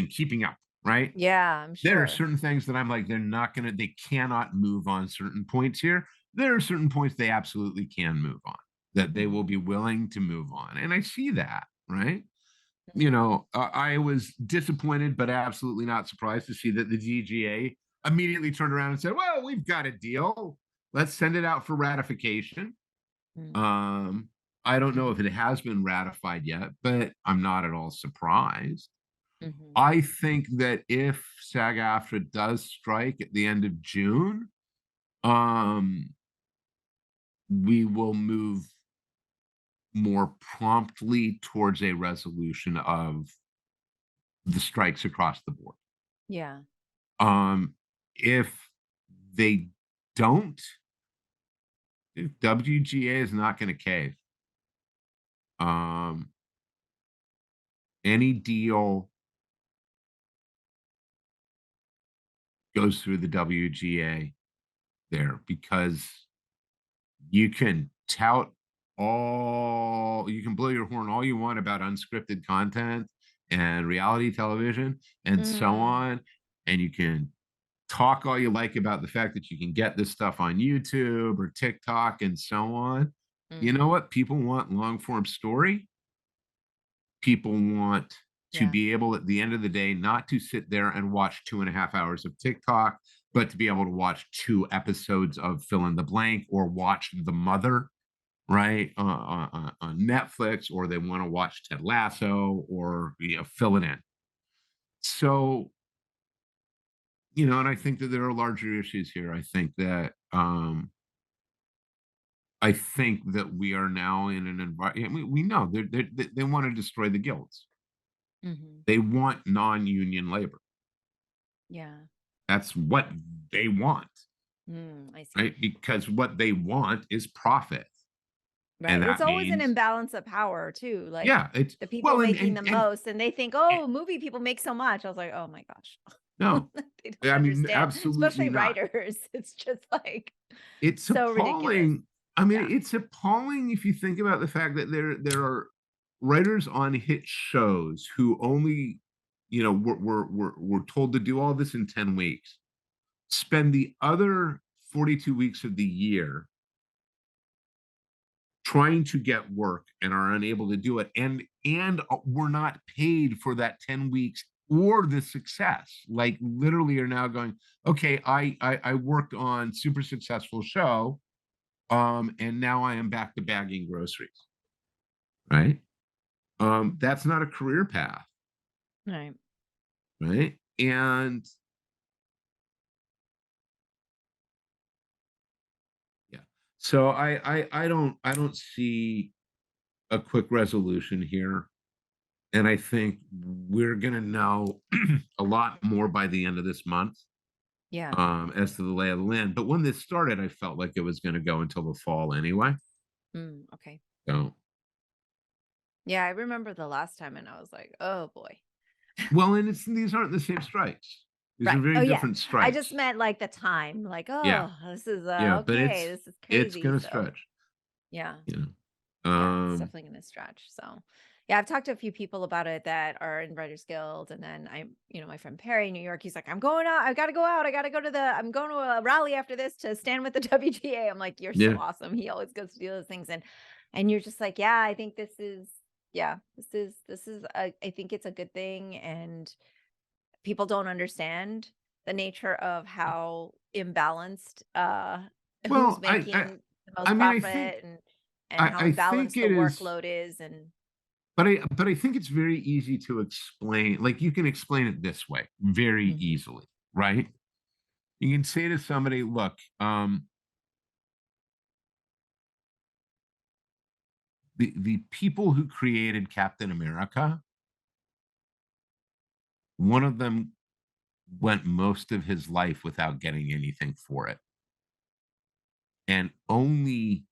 keeping up, right? Yeah, I'm There are sure. certain things that I'm like, they cannot move on certain points here. There are certain points they absolutely can move on, that they will Mhm, be willing to move on. And I see that, right? mhm. I was disappointed, but absolutely not surprised to see that the DGA immediately turned around and said, well, we've got a deal. Let's send it out for ratification. Mm. I don't know if it has been ratified yet, but I'm not at all surprised. Mhm. I think that if SAG-AFTRA does strike at the end of June, um, we will move more promptly towards a resolution of the strikes across the board. Yeah. If they don't, if WGA is not going to cave. Um, any deal goes through the WGA there because you can you can blow your horn all you want about unscripted content and reality television and so Mhm. on. And you can talk all you like about the fact that you can get this stuff on YouTube or TikTok and so on. You know Mhm. what? People want long form story. People want to Yeah. be able at the end of the day not to sit there and watch 2.5 hours of TikTok, but to be able to watch 2 episodes of fill in the blank or watch The Mother, right, on Netflix, or they want to watch Ted Lasso or fill it in. So, and I think that there are larger issues here. I think that we are now in an environment. We know they want to destroy the guilds. Mhm. They want non-union labor. Yeah. That's what they want, I see. right? Because what they want is profit. And Right. It's that always an means, imbalance of power too. Like yeah, it's the people well, making the and most and they think, oh, movie people make so much. I was like, oh my gosh. no, They don't I mean, understand, absolutely especially not. writers. It's just like It's so ridiculous. appalling. I mean, Yeah. it's appalling if you think about the fact that there are writers on hit shows who only, were told to do all this in 10 weeks, spend the other 42 weeks of the year trying to get work and are unable to do it, and we're not paid for that 10 weeks or the success. Like literally are now going, okay, I worked on super successful show, and now I am back to bagging groceries, right? That's not a career path, Right. right? And yeah, so I don't see a quick resolution here. And I think we're going to know a lot more by the end of this month, Yeah. as to the lay of the land. But when this started, I felt like it was going to go until the fall anyway. Okay. So, Yeah, I remember the last time and I was like, oh boy. well, and these aren't the same strikes. These are Right. very Oh yeah. different I just strikes. meant like the time. Like, Yeah, oh, this is yeah, but okay. This is it's crazy. going to So stretch. yeah. You know, Yeah, it's definitely going to stretch. So, yeah, I've talked to a few people about it that are in Writers Guild. And then my friend Perry in New York, he's like, I'm going out. I got to go out. I got to go I'm going to a rally after this to stand with the WGA. I'm like, you're so yeah. awesome. He always goes to do those things. And you're just like, yeah, I think I think it's a good thing. And people don't understand the nature of how imbalanced, who's Well, making the I most mean, I think profit and how I think imbalanced the it is, workload is. And but I think it's very easy to explain. Like you can explain it this way very Mhm. easily, right? You can say to somebody, look, the people who created Captain America, one of them went most of his life without getting anything for it. And only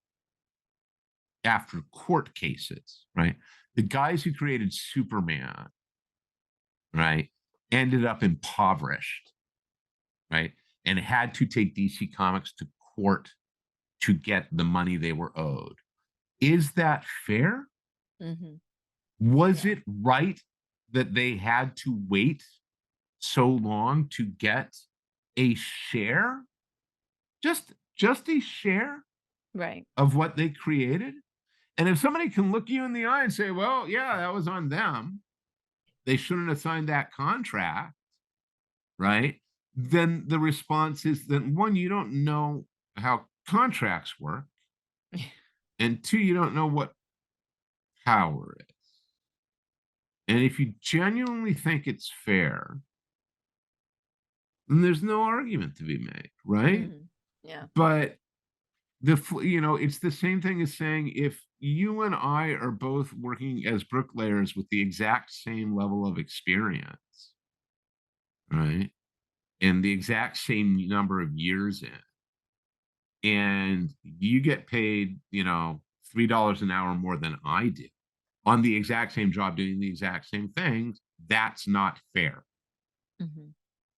after court cases, right? The guys who created Superman, right, ended up impoverished, right? And had to take DC Comics to court to get the money they were owed. Is that fair? Mhm. Was Yeah. it right that they had to wait so long to get a share? Just a share Right. of what they created? And if somebody can look you in the eye and say, well, yeah, that was on them, they shouldn't have signed that contract, right? Then the response is that one, you don't know how contracts work. And two, you don't know what power is. And if you genuinely think it's fair, then there's no argument to be made, right? Yeah. But it's the same thing as saying if you and I are both working as bricklayers with the exact same level of experience, right? And the exact same number of years in, and you get paid, $3 an hour more than I do on the exact same job doing the exact same things, that's not fair.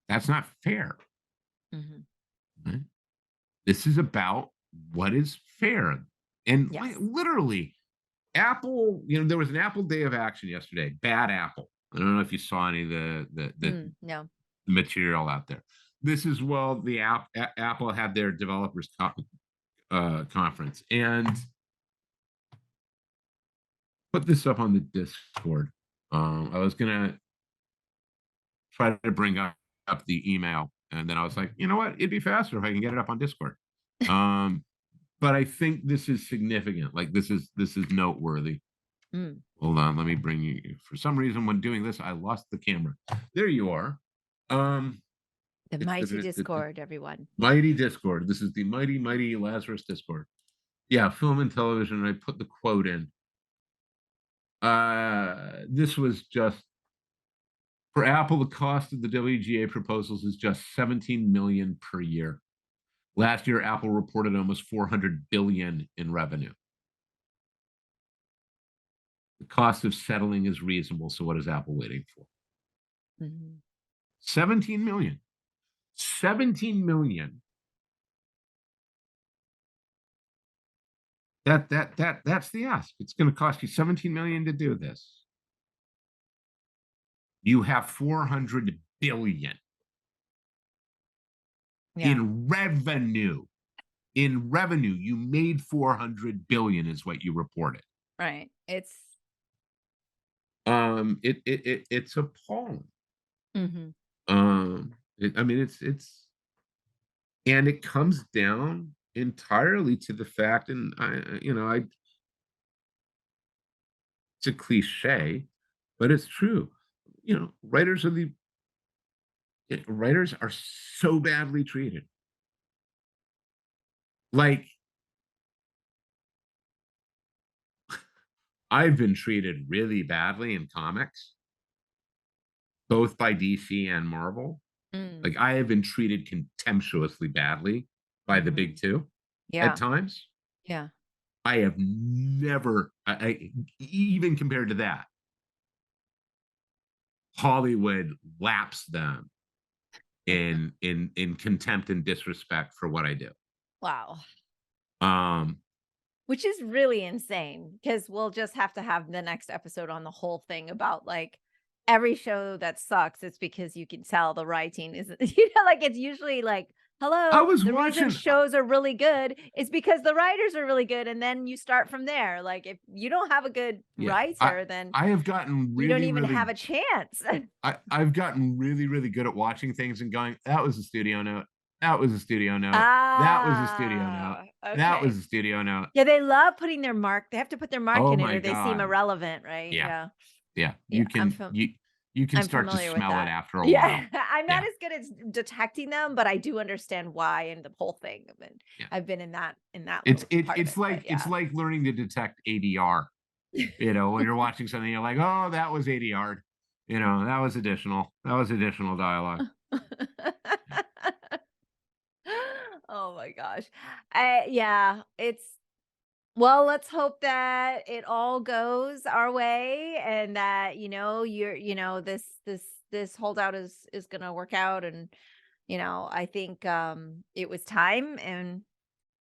That's not fair. Right? This is about what is fair. And literally, Apple, there was an Apple Day of Action yesterday. Bad Apple. I don't know if you saw any of the material out there. This is, the Apple had their developers conference, and put this up on the Discord. I was gonna try to bring up the email, and then I was like, you know what? It'd be faster if I can get it up on Discord. But I think this is significant. Like this is noteworthy. Hold on, let me bring you. For some reason, when doing this, I lost the camera. There you are. The mighty Discord, everyone. Mighty Discord. This is the mighty Lazarus Discord. Yeah, film and television. I put the quote in. This was just for Apple. The cost of the WGA proposals is just $17 million per year. Last year, Apple reported almost $400 billion in revenue. The cost of settling is reasonable. So what is Apple waiting for? 17 million. 17 million. That's the ask. It's going to cost you 17 million to do this. You have 400 billion in revenue. In revenue, you made 400 billion is what you reported. Right. It's appalling. It's and it comes down entirely to the fact, and it's a cliche, but it's true. Writers are so badly treated. Like, I've been treated really badly in comics, both by DC and Marvel. Like, I have been treated contemptuously badly by the big two at times. Yeah. I have never, even compared to that, Hollywood laps them in contempt and disrespect for what I do. Wow. Which is really insane, because we'll just have to have the next episode on the whole thing about like every show that sucks. It's because you can tell the writing isn't, like it's usually like, hello, reason shows are really good is because the writers are really good. And then you start from there. Like if you don't have a good writer, then I have gotten really, you don't even have a chance. I've gotten really, really good at watching things and going, that was a studio note. That was a studio note. That was a studio note. Okay. That was a studio note. Yeah, they love putting their mark. They have to put their mark in it, or they seem God. irrelevant, right? Yeah. You can start to smell it after a while. Yeah, I'm not as good at detecting them, but I do understand why and the whole thing. And I've been in that. It's like learning to detect ADR. When you're watching something, you're like, oh, that was ADR. That was additional dialogue. Oh my gosh. Well, let's hope that it all goes our way, and that this holdout is going to work out. And I think it was time, and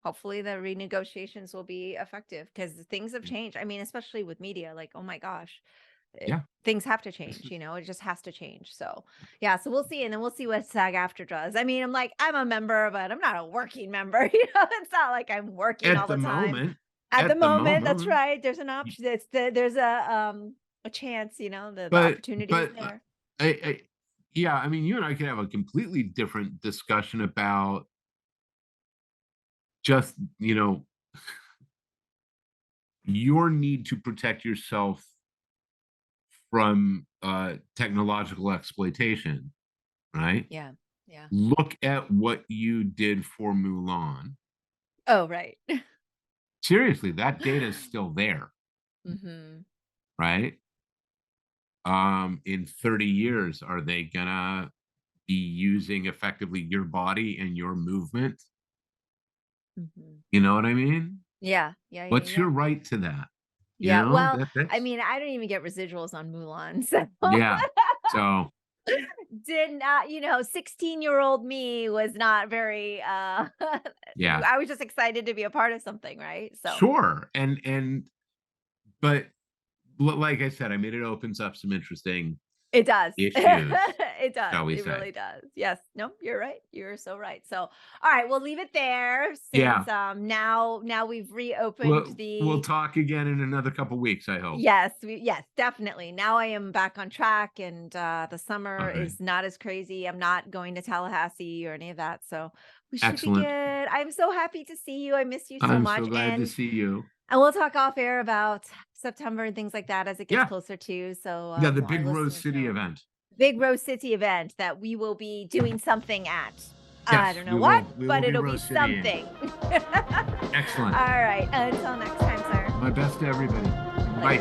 hopefully the renegotiations will be effective, because things have changed. I mean, especially with media, like, oh my gosh. Things have to change, it just has to change. So so we'll see. And then we'll see what SAG-AFTRA does. I mean, I'm a member, but I'm not a working member. It's not like I'm working all the time. At the moment, that's right. There's an option. There's a chance, the opportunity is there. I mean, you and I could have a completely different discussion about just, your need to protect yourself from technological exploitation, right? Yeah. Yeah. Look at what you did for Mulan. Oh, right. Seriously, that data is still there, Mm-hmm. right? In 30 years, are they gonna be using effectively your body and your movement? Mm-hmm. You know what I mean? Yeah. Yeah. Yeah. What's Yeah. your right to that? You Yeah. know, Well, I that's mean, I don't even get residuals on Mulan. So yeah. So did not, 16-year-old me was not very yeah, I was just excited to be a part of something, right? So sure. But like I said, I mean, it opens up some interesting it does. issues, It does. shall we It say. really does. Yes. No, you're right. You're so right. So, all right, we'll leave it there Yeah. since now we've reopened We'll talk again in another couple weeks, I hope. Yes, yes, definitely. Now I am back on track and the All summer right. is not as crazy. I'm not going to Tallahassee or any of that. So we should be Excellent. good. I'm so happy to see you. I miss you so I'm much. so glad to see you. And we'll talk off air about September and things like that as it gets Yeah. closer to. So Yeah, the our Big Rose listeners City know. event. Big Rose City event that we will be doing something at. I Yes, don't know we what, will. We but will be it'll be Rose City-ing. something. Excellent. All right. Until next time, sir. My best to everybody. Bye.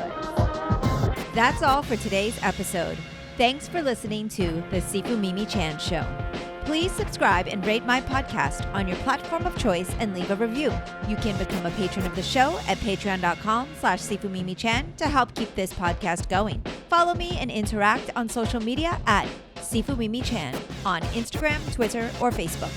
That's all for today's episode. Thanks for listening to the Sifu MImi Chan Show. Please subscribe and rate my podcast on your platform of choice and leave a review. You can become a patron of the show at patreon.com/Sifu MImi Chan to help keep this podcast going. Follow me and interact on social media at Sifu MImi Chan on Instagram, Twitter, or Facebook.